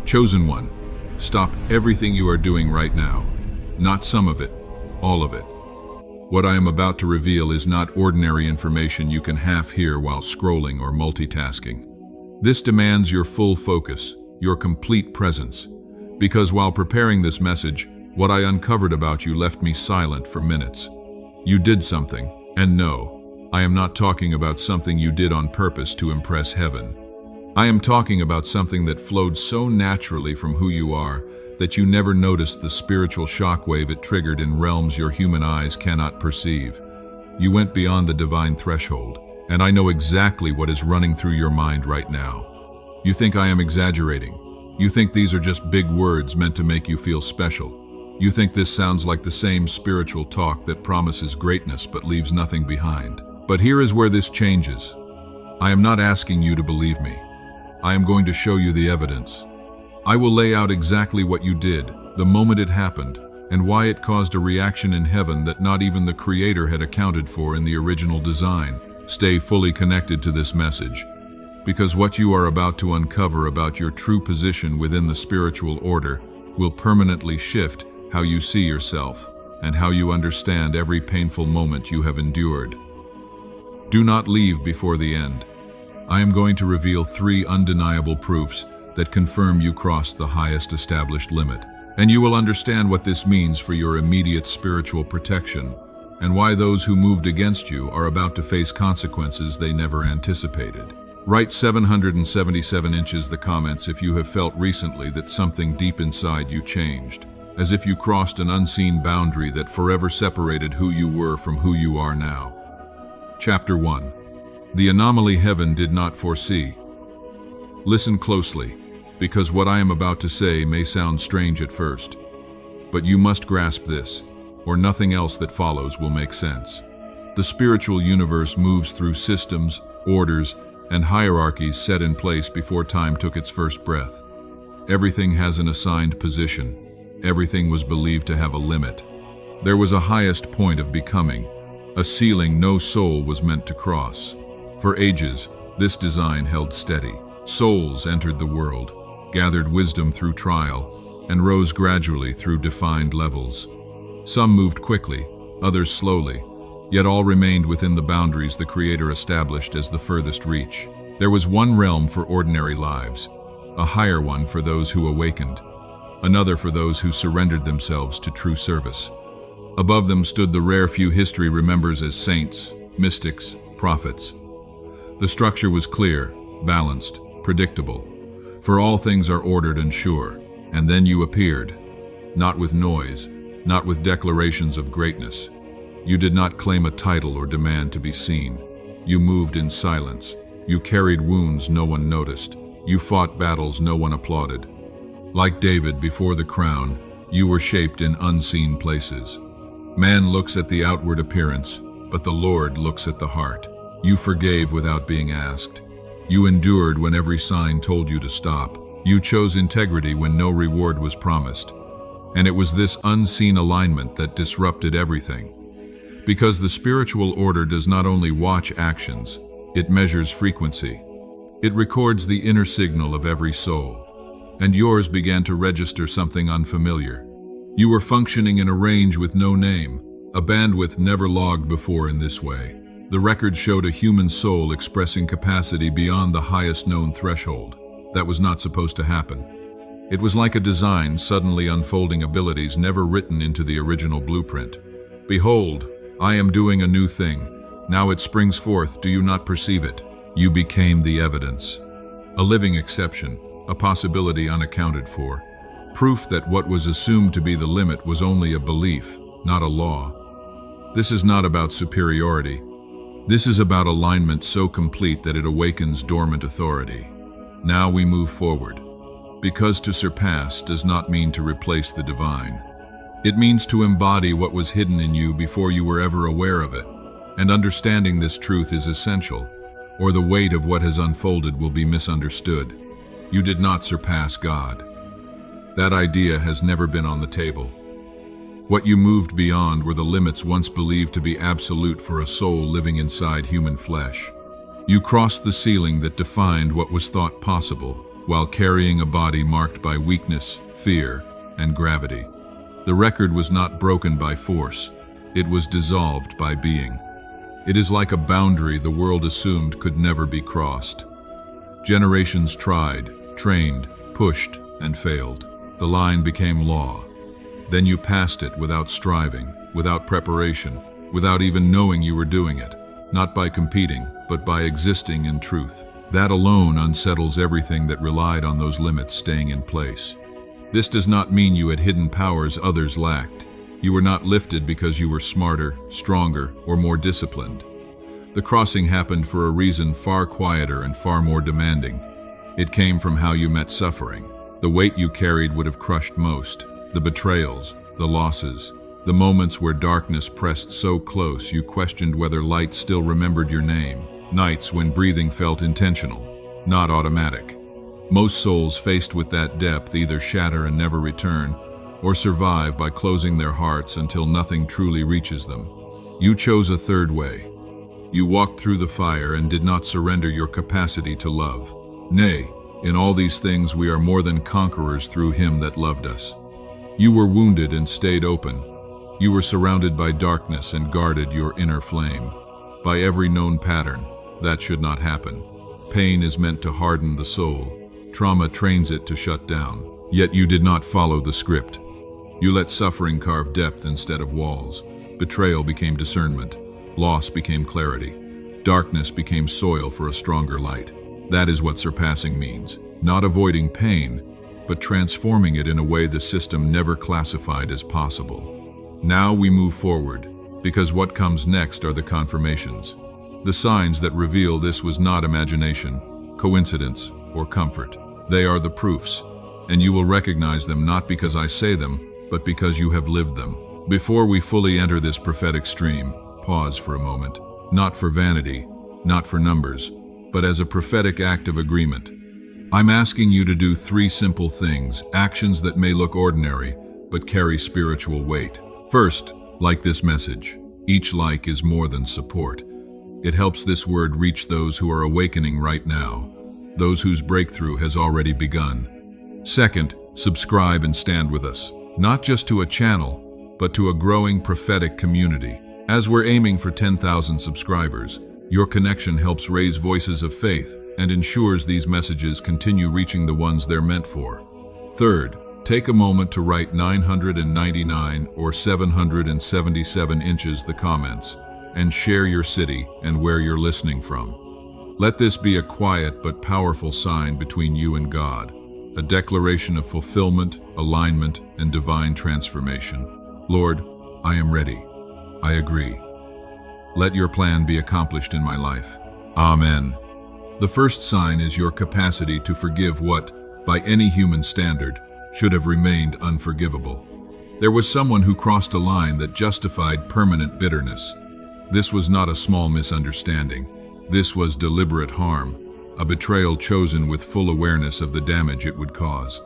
Chosen one, stop everything you are doing right now. Not some of it, all of it. What I am about to reveal is not ordinary information you can half hear while scrolling or multitasking. This demands your full focus, your complete presence. Because while preparing this message, what I uncovered about you left me silent for minutes. You did something, and no, I am not talking about something you did on purpose to impress heaven. I am talking about something that flowed so naturally from who you are that you never noticed the spiritual shockwave it triggered in realms your human eyes cannot perceive. You went beyond the divine threshold, and I know exactly what is running through your mind right now. You think I am exaggerating. You think these are just big words meant to make you feel special. You think this sounds like the same spiritual talk that promises greatness but leaves nothing behind. But here is where this changes. I am not asking you to believe me. I am going to show you the evidence. I will lay out exactly what you did, the moment it happened, and why it caused a reaction in heaven that not even the Creator had accounted for in the original design. Stay fully connected to this message, because what you are about to uncover about your true position within the spiritual order will permanently shift how you see yourself and how you understand every painful moment you have endured. Do not leave before the end. I am going to reveal 3 undeniable proofs that confirm you crossed the highest established limit, and you will understand what this means for your immediate spiritual protection, and why those who moved against you are about to face consequences they never anticipated. Write 777 inches the comments if you have felt recently that something deep inside you changed, as if you crossed an unseen boundary that forever separated who you were from who you are now. Chapter 1. The anomaly heaven did not foresee. Listen closely, because what I am about to say may sound strange at first. But you must grasp this, or nothing else that follows will make sense. The spiritual universe moves through systems, orders, and hierarchies set in place before time took its first breath. Everything has an assigned position. Everything was believed to have a limit. There was a highest point of becoming, a ceiling no soul was meant to cross. For ages, this design held steady. Souls entered the world, gathered wisdom through trial, and rose gradually through defined levels. Some moved quickly, others slowly, yet all remained within the boundaries the Creator established as the furthest reach. There was one realm for ordinary lives, a higher one for those who awakened, another for those who surrendered themselves to true service. Above them stood the rare few history remembers as saints, mystics, prophets. The structure was clear, balanced, predictable, for all things are ordered and sure. And then you appeared, not with noise, not with declarations of greatness. You did not claim a title or demand to be seen. You moved in silence. You carried wounds no one noticed. You fought battles no one applauded. Like David before the crown, you were shaped in unseen places. Man looks at the outward appearance, but the Lord looks at the heart. You forgave without being asked. You endured when every sign told you to stop. You chose integrity when no reward was promised. And it was this unseen alignment that disrupted everything. Because the spiritual order does not only watch actions, it measures frequency. It records the inner signal of every soul. And yours began to register something unfamiliar. You were functioning in a range with no name, a bandwidth never logged before in this way. The record showed a human soul expressing capacity beyond the highest known threshold. That was not supposed to happen. It was like a design suddenly unfolding abilities never written into the original blueprint. Behold, I am doing a new thing. Now it springs forth, do you not perceive it? You became the evidence. A living exception, a possibility unaccounted for. Proof that what was assumed to be the limit was only a belief, not a law. This is not about superiority. This is about alignment so complete that it awakens dormant authority. Now we move forward. Because to surpass does not mean to replace the divine. It means to embody what was hidden in you before you were ever aware of it. And understanding this truth is essential, or the weight of what has unfolded will be misunderstood. You did not surpass God. That idea has never been on the table. What you moved beyond were the limits once believed to be absolute for a soul living inside human flesh. You crossed the ceiling that defined what was thought possible, while carrying a body marked by weakness, fear, and gravity. The record was not broken by force, it was dissolved by being. It is like a boundary the world assumed could never be crossed. Generations tried, trained, pushed, and failed. The line became law. Then you passed it without striving, without preparation, without even knowing you were doing it, not by competing, but by existing in truth. That alone unsettles everything that relied on those limits staying in place. This does not mean you had hidden powers others lacked. You were not lifted because you were smarter, stronger, or more disciplined. The crossing happened for a reason far quieter and far more demanding. It came from how you met suffering. The weight you carried would have crushed most. The betrayals, the losses, the moments where darkness pressed so close you questioned whether light still remembered your name. Nights when breathing felt intentional, not automatic. Most souls faced with that depth either shatter and never return, or survive by closing their hearts until nothing truly reaches them. You chose a third way. You walked through the fire and did not surrender your capacity to love. Nay, in all these things we are more than conquerors through Him that loved us. You were wounded and stayed open. You were surrounded by darkness and guarded your inner flame. By every known pattern, that should not happen. Pain is meant to harden the soul. Trauma trains it to shut down. Yet you did not follow the script. You let suffering carve depth instead of walls. Betrayal became discernment. Loss became clarity. Darkness became soil for a stronger light. That is what surpassing means. Not avoiding pain, but transforming it in a way the system never classified as possible. Now we move forward, because what comes next are the confirmations. The signs that reveal this was not imagination, coincidence, or comfort. They are the proofs, and you will recognize them not because I say them, but because you have lived them. Before we fully enter this prophetic stream, pause for a moment, not for vanity, not for numbers, but as a prophetic act of agreement. I'm asking you to do 3 simple things, actions that may look ordinary, but carry spiritual weight. First, like this message. Each like is more than support. It helps this word reach those who are awakening right now, those whose breakthrough has already begun. Second, subscribe and stand with us, not just to a channel, but to a growing prophetic community. As we're aiming for 10,000 subscribers, your connection helps raise voices of faith and ensures these messages continue reaching the ones they're meant for. Third, take a moment to write 999 or 777 inches the comments, and share your city and where you're listening from. Let this be a quiet but powerful sign between you and God, a declaration of fulfillment, alignment, and divine transformation. Lord, I am ready. I agree. Let your plan be accomplished in my life. Amen. The first sign is your capacity to forgive what, by any human standard, should have remained unforgivable. There was someone who crossed a line that justified permanent bitterness. This was not a small misunderstanding. This was deliberate harm, a betrayal chosen with full awareness of the damage it would cause.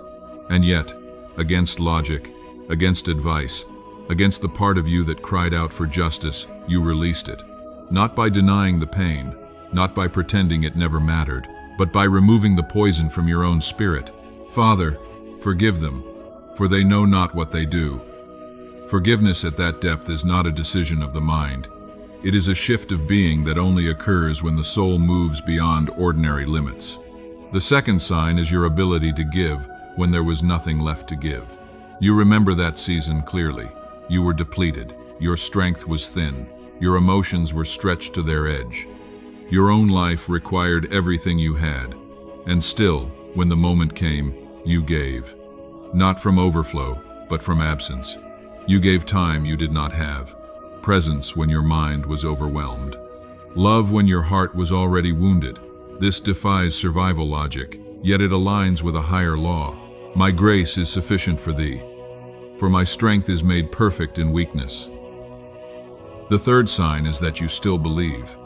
And yet, against logic, against advice, against the part of you that cried out for justice, you released it. Not by denying the pain, not by pretending it never mattered, but by removing the poison from your own spirit. Father, forgive them, for they know not what they do. Forgiveness at that depth is not a decision of the mind. It is a shift of being that only occurs when the soul moves beyond ordinary limits. The second sign is your ability to give when there was nothing left to give. You remember that season clearly. You were depleted. Your strength was thin. Your emotions were stretched to their edge. Your own life required everything you had. And still, when the moment came, you gave. Not from overflow, but from absence. You gave time you did not have. Presence when your mind was overwhelmed. Love when your heart was already wounded. This defies survival logic, yet it aligns with a higher law. My grace is sufficient for thee, for my strength is made perfect in weakness. The third sign is that you still believe.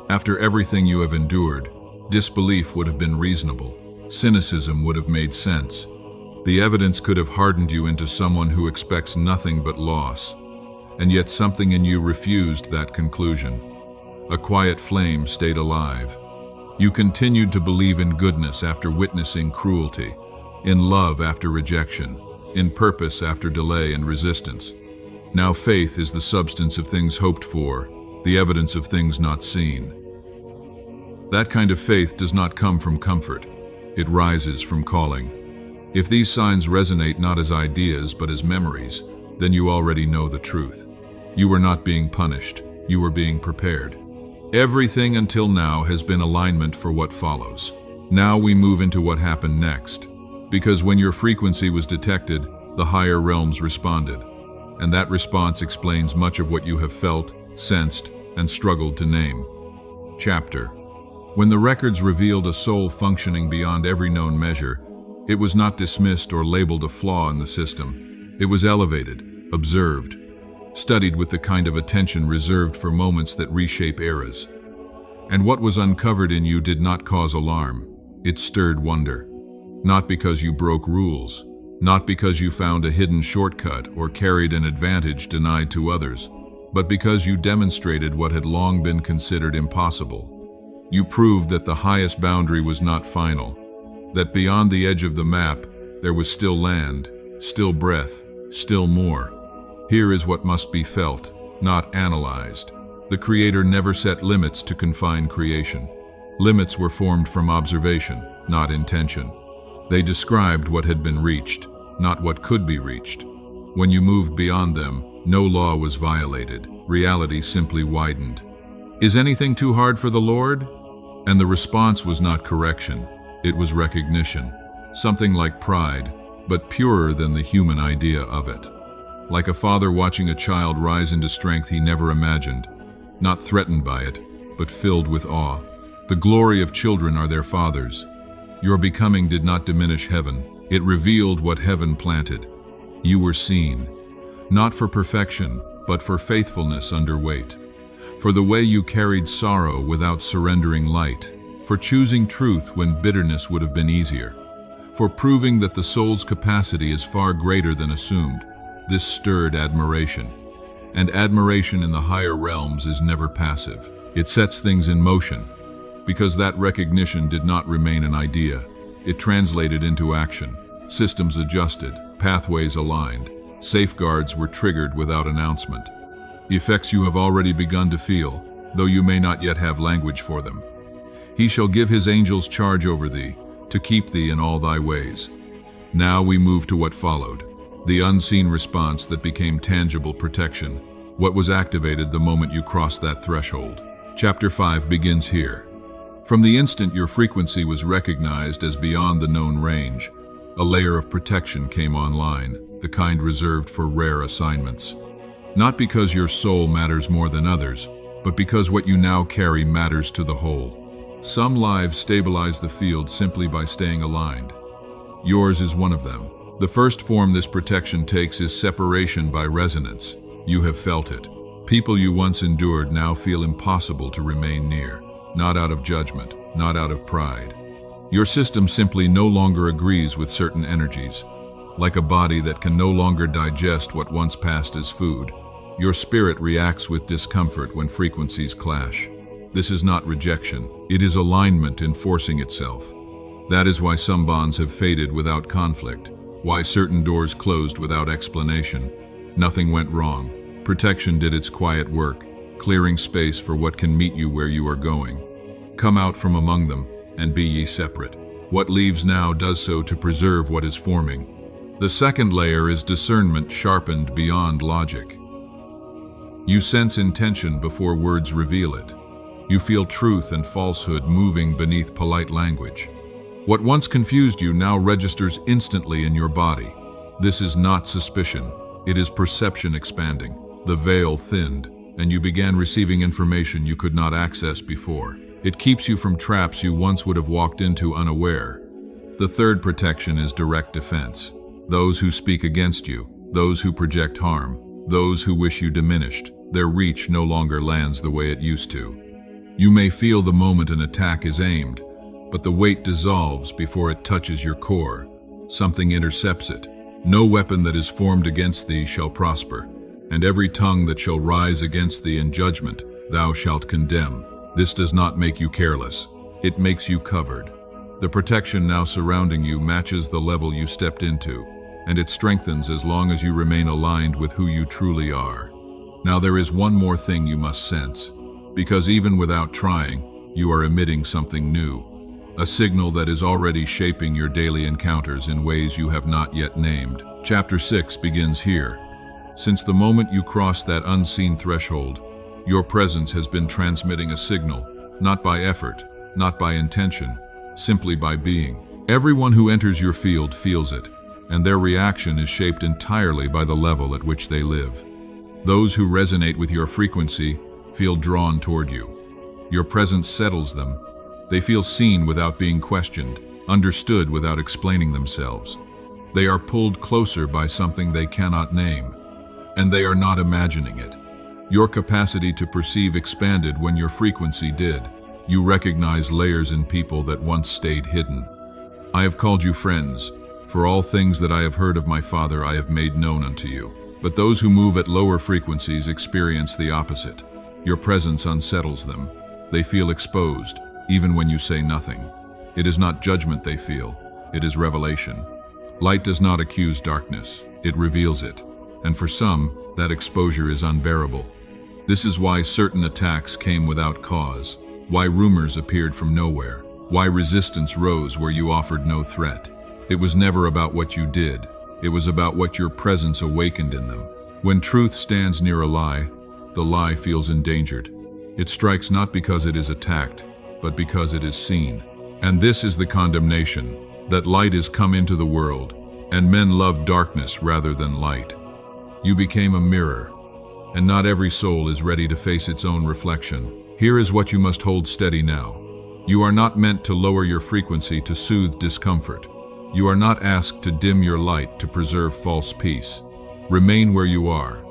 After everything you have endured, disbelief would have been reasonable. Cynicism would have made sense. The evidence could have hardened you into someone who expects nothing but loss. And yet something in you refused that conclusion. A quiet flame stayed alive. You continued to believe in goodness after witnessing cruelty, in love after rejection, in purpose after delay and resistance. Now faith is the substance of things hoped for, the evidence of things not seen. That kind of faith does not come from comfort. It rises from calling. If these signs resonate not as ideas but as memories, then you already know the truth. You were not being punished. You were being prepared. Everything until now has been alignment for what follows. Now we move into what happened next. Because when your frequency was detected, the higher realms responded. And that response explains much of what you have felt, sensed, and struggled to name. Chapter. When the records revealed a soul functioning beyond every known measure, it was not dismissed or labeled a flaw in the system. It was elevated, observed, studied with the kind of attention reserved for moments that reshape eras. And what was uncovered in you did not cause alarm. It stirred wonder. Not because you broke rules, not because you found a hidden shortcut or carried an advantage denied to others, but because you demonstrated what had long been considered impossible. You proved that the highest boundary was not final, that beyond the edge of the map, there was still land, still breath, still more. Here is what must be felt, not analyzed. The Creator never set limits to confine creation. Limits were formed from observation, not intention. They described what had been reached, not what could be reached. When you moved beyond them, no law was violated. Reality simply widened. Is anything too hard for the Lord? And the response was not correction. It was recognition. Something like pride, but purer than the human idea of it. Like a father watching a child rise into strength he never imagined, not threatened by it, but filled with awe. The glory of children are their fathers. Your becoming did not diminish heaven. It revealed what heaven planted. You were seen, not for perfection, but for faithfulness under weight. For the way you carried sorrow without surrendering light. For choosing truth when bitterness would have been easier. For proving that the soul's capacity is far greater than assumed. This stirred admiration. And admiration in the higher realms is never passive. It sets things in motion. Because that recognition did not remain an idea. It translated into action. Systems adjusted, pathways aligned. Safeguards were triggered without announcement. Effects you have already begun to feel, though you may not yet have language for them. He shall give his angels charge over thee, to keep thee in all thy ways. Now we move to what followed. The unseen response that became tangible protection. What was activated the moment you crossed that threshold. Chapter 5 begins here. From the instant your frequency was recognized as beyond the known range, a layer of protection came online, the kind reserved for rare assignments. Not because your soul matters more than others, but because what you now carry matters to the whole. Some lives stabilize the field simply by staying aligned. Yours is one of them. The first form this protection takes is separation by resonance. You have felt it. People you once endured now feel impossible to remain near. Not out of judgment, not out of pride. Your system simply no longer agrees with certain energies. Like a body that can no longer digest what once passed as food, your spirit reacts with discomfort when frequencies clash. This is not rejection, it is alignment enforcing itself. That is why some bonds have faded without conflict, why certain doors closed without explanation. Nothing went wrong. Protection did its quiet work, clearing space for what can meet you where you are going. Come out from among them, and be ye separate. What leaves now does so to preserve what is forming. The second layer is discernment sharpened beyond logic. You sense intention before words reveal it. You feel truth and falsehood moving beneath polite language. What once confused you now registers instantly in your body. This is not suspicion, it is perception expanding. The veil thinned, and you began receiving information you could not access before. It keeps you from traps you once would have walked into unaware. The third protection is direct defense. Those who speak against you, those who project harm, those who wish you diminished, their reach no longer lands the way it used to. You may feel the moment an attack is aimed, but the weight dissolves before it touches your core. Something intercepts it. No weapon that is formed against thee shall prosper, and every tongue that shall rise against thee in judgment thou shalt condemn. This does not make you careless. It makes you covered. The protection now surrounding you matches the level you stepped into, and it strengthens as long as you remain aligned with who you truly are. Now there is one more thing you must sense, because even without trying, you are emitting something new, a signal that is already shaping your daily encounters in ways you have not yet named. Chapter 6 begins here. Since the moment you crossed that unseen threshold, your presence has been transmitting a signal, not by effort, not by intention, simply by being. Everyone who enters your field feels it, and their reaction is shaped entirely by the level at which they live. Those who resonate with your frequency feel drawn toward you. Your presence settles them. They feel seen without being questioned, understood without explaining themselves. They are pulled closer by something they cannot name, and they are not imagining it. Your capacity to perceive expanded when your frequency did. You recognize layers in people that once stayed hidden. I have called you friends, for all things that I have heard of my Father I have made known unto you. But those who move at lower frequencies experience the opposite. Your presence unsettles them. They feel exposed, even when you say nothing. It is not judgment they feel, it is revelation. Light does not accuse darkness, it reveals it. And for some, that exposure is unbearable. This is why certain attacks came without cause, why rumors appeared from nowhere, why resistance rose where you offered no threat. It was never about what you did, it was about what your presence awakened in them. When truth stands near a lie, the lie feels endangered. It strikes not because it is attacked, but because it is seen. And this is the condemnation, that light is come into the world, and men love darkness rather than light. You became a mirror, and not every soul is ready to face its own reflection. Here is what you must hold steady now. You are not meant to lower your frequency to soothe discomfort. You are not asked to dim your light to preserve false peace. Remain where you are.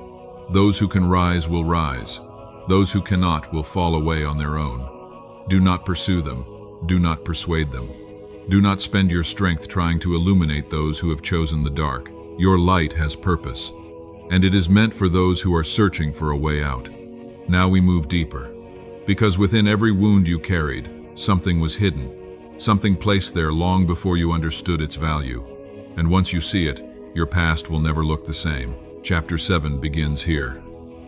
Those who can rise will rise. Those who cannot will fall away on their own. Do not pursue them. Do not persuade them. Do not spend your strength trying to illuminate those who have chosen the dark. Your light has purpose, and it is meant for those who are searching for a way out. Now we move deeper, because within every wound you carried, something was hidden. Something placed there long before you understood its value. And once you see it, your past will never look the same. Chapter 7 begins here.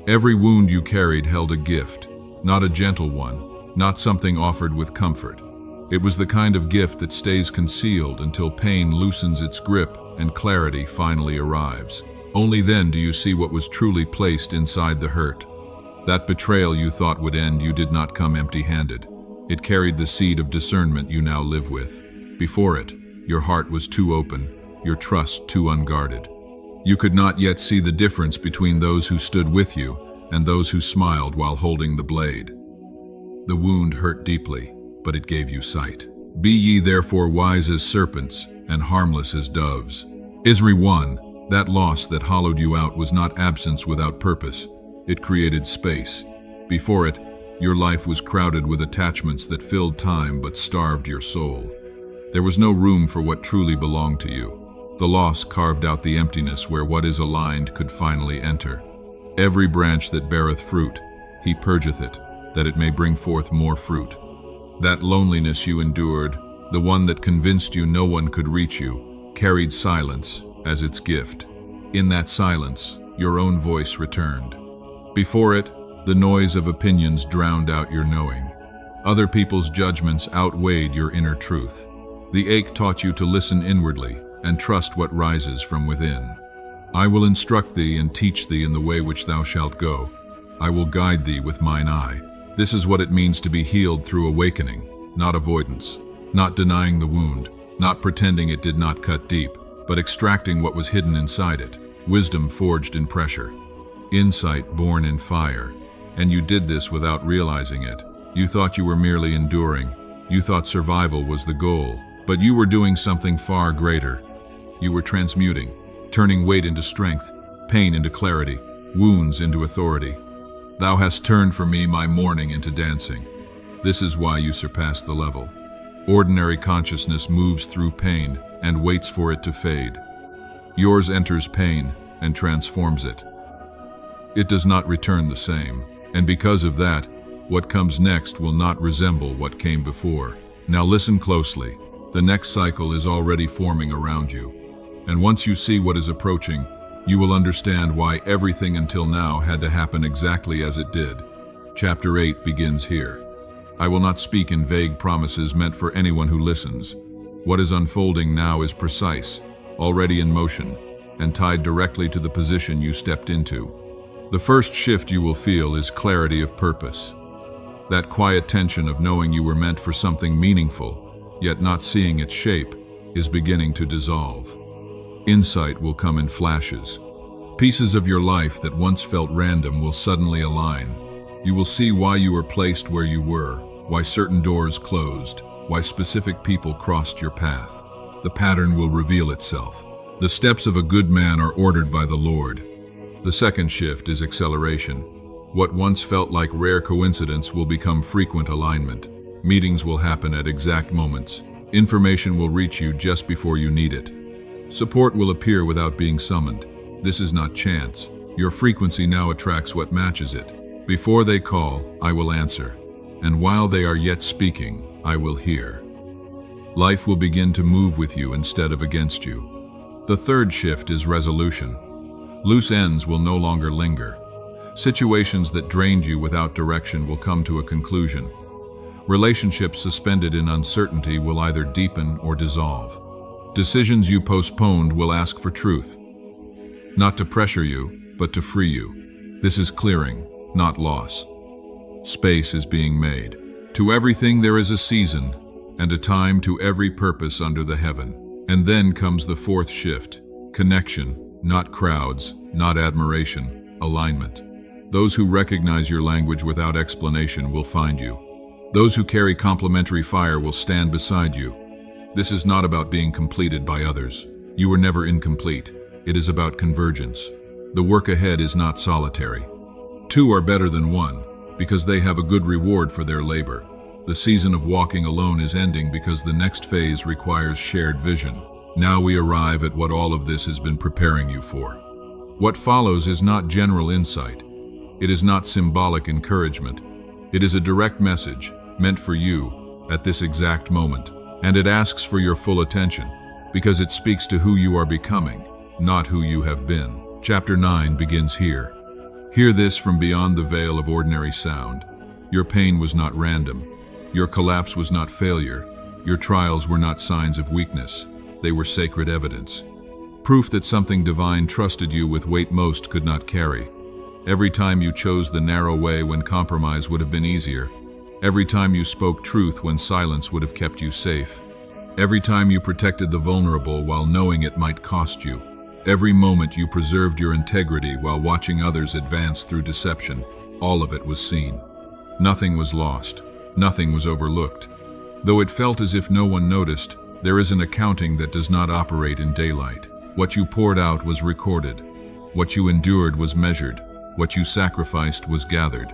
Every wound you carried held a gift, not a gentle one, not something offered with comfort. It was the kind of gift that stays concealed until pain loosens its grip and clarity finally arrives. Only then do you see what was truly placed inside the hurt. That betrayal you thought would end you did not come empty-handed. It carried the seed of discernment you now live with. Before it, your heart was too open, your trust too unguarded. You could not yet see the difference between those who stood with you and those who smiled while holding the blade. The wound hurt deeply, but it gave you sight. Be ye therefore wise as serpents and harmless as doves. Isri 1, that loss that hollowed you out was not absence without purpose. It created space. Before it, your life was crowded with attachments that filled time but starved your soul. There was no room for what truly belonged to you. The loss carved out the emptiness where what is aligned could finally enter. Every branch that beareth fruit, he purgeth it, that it may bring forth more fruit. That loneliness you endured, the one that convinced you no one could reach you, carried silence as its gift. In that silence, your own voice returned. Before it, the noise of opinions drowned out your knowing. Other people's judgments outweighed your inner truth. The ache taught you to listen inwardly and trust what rises from within. I will instruct thee and teach thee in the way which thou shalt go. I will guide thee with mine eye. This is what it means to be healed through awakening, not avoidance, not denying the wound, not pretending it did not cut deep, but extracting what was hidden inside it, wisdom forged in pressure, insight born in fire. And you did this without realizing it. You thought you were merely enduring. You thought survival was the goal, but you were doing something far greater. You were transmuting, turning weight into strength, pain into clarity, wounds into authority. Thou hast turned for me my mourning into dancing. This is why you surpass the level. Ordinary consciousness moves through pain and waits for it to fade. Yours enters pain and transforms it. It does not return the same. And because of that, what comes next will not resemble what came before. Now listen closely. The next cycle is already forming around you. And once you see what is approaching, you will understand why everything until now had to happen exactly as it did. Chapter 8 begins here. I will not speak in vague promises meant for anyone who listens. What is unfolding now is precise, already in motion, and tied directly to the position you stepped into. The first shift you will feel is clarity of purpose. That quiet tension of knowing you were meant for something meaningful, yet not seeing its shape, is beginning to dissolve. Insight will come in flashes. Pieces of your life that once felt random will suddenly align. You will see why you were placed where you were, why certain doors closed, why specific people crossed your path. The pattern will reveal itself. The steps of a good man are ordered by the Lord. The second shift is acceleration. What once felt like rare coincidence will become frequent alignment. Meetings will happen at exact moments. Information will reach you just before you need it. Support will appear without being summoned. This is not chance. Your frequency now attracts what matches it. Before they call, I will answer. And while they are yet speaking, I will hear. Life will begin to move with you instead of against you. The third shift is resolution. Loose ends will no longer linger. Situations that drained you without direction will come to a conclusion. Relationships suspended in uncertainty will either deepen or dissolve. Decisions you postponed will ask for truth. Not to pressure you, but to free you. This is clearing, not loss. Space is being made. To everything there is a season, and a time to every purpose under the heaven. And then comes the fourth shift, connection, not crowds, not admiration, alignment. Those who recognize your language without explanation will find you. Those who carry complementary fire will stand beside you. This is not about being completed by others. You were never incomplete. It is about convergence. The work ahead is not solitary. Two are better than one, because they have a good reward for their labor. The season of walking alone is ending because the next phase requires shared vision. Now we arrive at what all of this has been preparing you for. What follows is not general insight. It is not symbolic encouragement. It is a direct message meant for you at this exact moment. And it asks for your full attention because it speaks to who you are becoming, not who you have been. Chapter 9 begins here. Hear this from beyond the veil of ordinary sound. Your pain was not random. Your collapse was not failure. Your trials were not signs of weakness. They were sacred evidence. Proof that something divine trusted you with weight most could not carry. Every time you chose the narrow way when compromise would have been easier. Every time you spoke truth when silence would have kept you safe. Every time you protected the vulnerable while knowing it might cost you. Every moment you preserved your integrity while watching others advance through deception. All of it was seen. Nothing was lost. Nothing was overlooked. Though it felt as if no one noticed, there is an accounting that does not operate in daylight. What you poured out was recorded. What you endured was measured. What you sacrificed was gathered.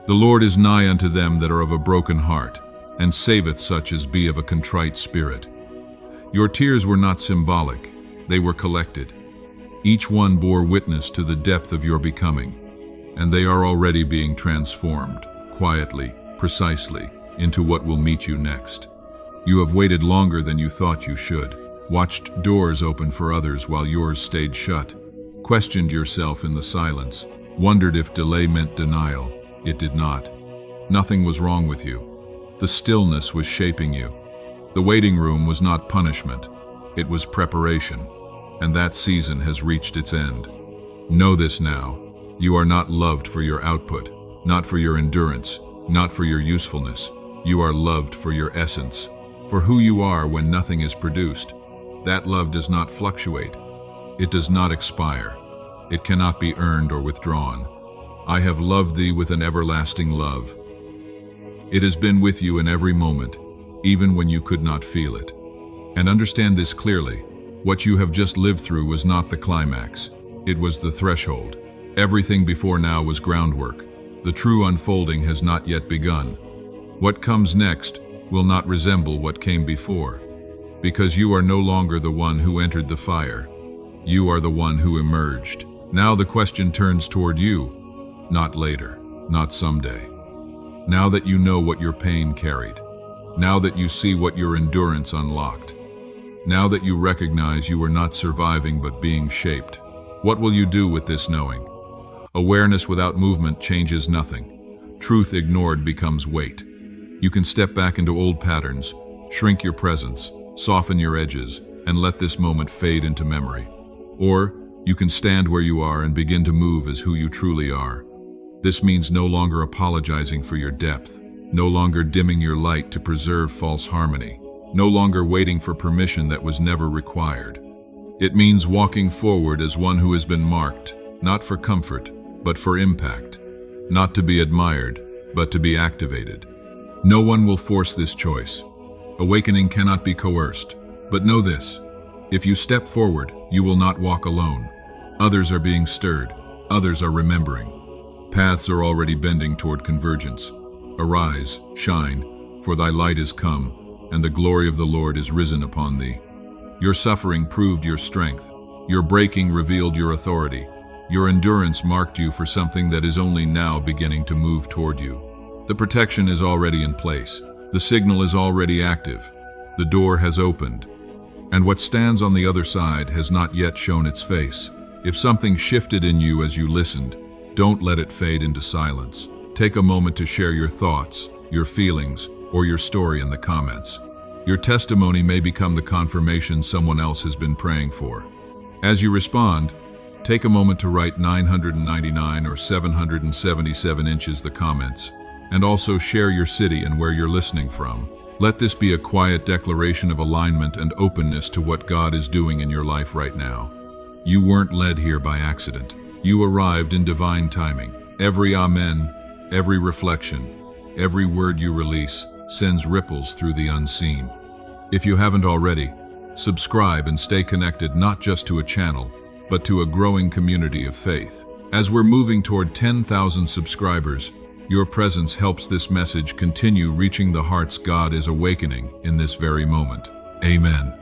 The Lord is nigh unto them that are of a broken heart, and saveth such as be of a contrite spirit. Your tears were not symbolic, they were collected. Each one bore witness to the depth of your becoming, and they are already being transformed, quietly, precisely, into what will meet you next. You have waited longer than you thought you should, watched doors open for others while yours stayed shut, questioned yourself in the silence, wondered if delay meant denial. It did not. Nothing was wrong with you. The stillness was shaping you. The waiting room was not punishment. It was preparation. And that season has reached its end. Know this now. You are not loved for your output, not for your endurance, not for your usefulness. You are loved for your essence, for who you are when nothing is produced. That love does not fluctuate. It does not expire. It cannot be earned or withdrawn. I have loved thee with an everlasting love. It has been with you in every moment, even when you could not feel it. And understand this clearly. What you have just lived through was not the climax. It was the threshold. Everything before now was groundwork. The true unfolding has not yet begun. What comes next will not resemble what came before, because you are no longer the one who entered the fire. You are the one who emerged. Now the question turns toward you. Not later, not someday. Now that you know what your pain carried, Now that you see what your endurance unlocked. Now that you recognize you are not surviving but being shaped. What will you do with this knowing? Awareness without movement changes nothing. Truth ignored becomes weight. You can step back into old patterns, shrink your presence, soften your edges, and let this moment fade into memory. Or you can stand where you are and begin to move as who you truly are. This means no longer apologizing for your depth, no longer dimming your light to preserve false harmony, no longer waiting for permission that was never required. It means walking forward as one who has been marked, not for comfort, but for impact, not to be admired, but to be activated. No one will force this choice. Awakening cannot be coerced. But know this, if you step forward, you will not walk alone. Others are being stirred, others are remembering. Paths are already bending toward convergence. Arise, shine, for thy light is come, and the glory of the Lord is risen upon thee. Your suffering proved your strength. Your breaking revealed your authority. Your endurance marked you for something that is only now beginning to move toward you. The protection is already in place. The signal is already active. The door has opened. And what stands on the other side has not yet shown its face. If something shifted in you as you listened, don't let it fade into silence. Take a moment to share your thoughts, your feelings, or your story in the comments. Your testimony may become the confirmation someone else has been praying for. As you respond, take a moment to write 999 or 777 inches the comments, and also share your city and where you're listening from. Let this be a quiet declaration of alignment and openness to what God is doing in your life right now. You weren't led here by accident. You arrived in divine timing. Every amen, every reflection, every word you release sends ripples through the unseen. If you haven't already, subscribe and stay connected not just to a channel, but to a growing community of faith. As we're moving toward 10,000 subscribers, your presence helps this message continue reaching the hearts God is awakening in this very moment. Amen.